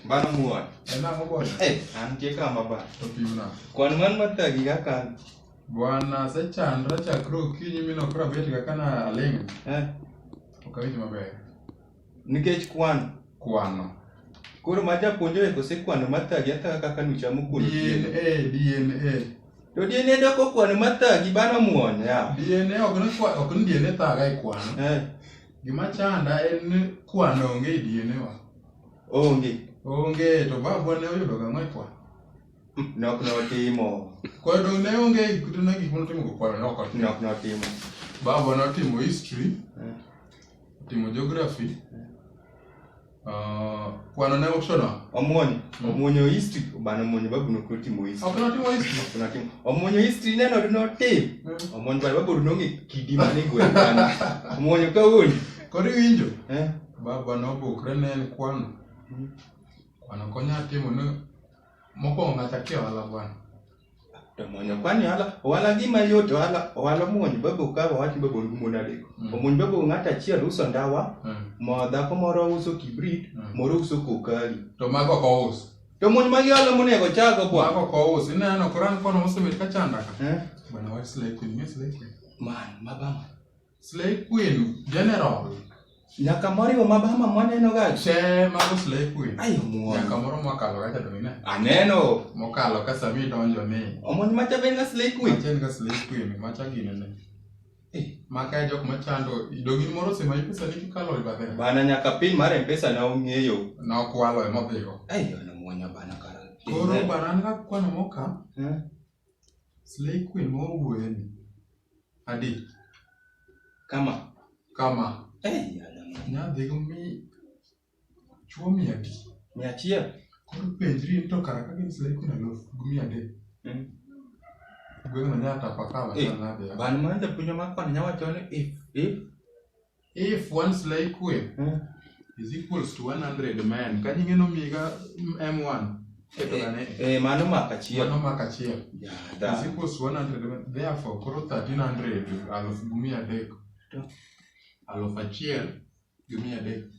Bana muon. Nang'o bwana? An tie kama ba. To pimna. Kwan man matagi kaka. Bwana sechandra chakre okinyi minokra bet kaka na aling'. Ok awinj maber. Nikech kwano. Kwano. Koro ma japuonjo kose kwano mathagi ata kaka nuchamo kuno. DNA. To DNA doko kwano mathagi bana muon ya. DNA ok ni DNA thaga e kwano. Gima chanda en ni kwano onge e DNA wa. Onge to babwa ne oyudo ga ng'we kwano. Nok notimo. Kwano ne onge kuto na gik mano timo go kwano nok notimo. Babwa notimo history. Timo geography. Kwano ne optional. Omuonyo history bana muonyo babu nokotimo history. Ok notimo history. Ok notimo. Omuonyo history neno notim. Omuonyo babu nonge kidi mane gweng' bana. Omuonyo kawuono. Koro iwinjo? Babwa nobukre ne en kwano. Kwano konya timo ne mokwongo ng'acha kia ohala bwana. To muonyo kwani ohala gima yot ohala muonyo babu ka wawach babu ngumo adeko. Omuonyo babu ng'ata achiel uso ndawa, mo dhako moro uso kibrit, moro uso kokali. To mago ok ous. To muonyo magi ohala monego chago bwana. Mago ok ous. Ineno koran kwano mosebet ka chanda ka. Bwana wach Slay Queen, ing'e Slay Queen? Man, mabama. Slay Queen general. Nyaka moriwo mabama mwaneno ga. Che mago Slay Queen. Ayo muonyo. Nyaka moro mwakalo kacha to ine. Aneno. Mokalo ka sami donjo ni. Omuonyo macha ben ga Slay Queen. Macha en ga Slay Queen, macha gine ne. Maka jok machando, idogin moro sema ipesa ni kikalo ibadhe. Bana nyaka pin mar M-Pesa na ong'eyo. Na okwalo emodhigo. Ayo na muonyo bana kara. Koro bana an ga kwano moka. Slay Queen mowuoye ni. Adi. Kama. Nyadhigo mi chuo 100. 100. Koro penjri to kara ka gin Slay Queen 1,300. Gweng' na nyata pakawa nade. Bana man japuonjo makwano nyawacho ni if one Slay Queen is equals to 100 men, ka nyinge no miga M1. Mano makachiel. Is equals to 100 men. Therefore, koro 1,300 1,300. 1,000 gi 100.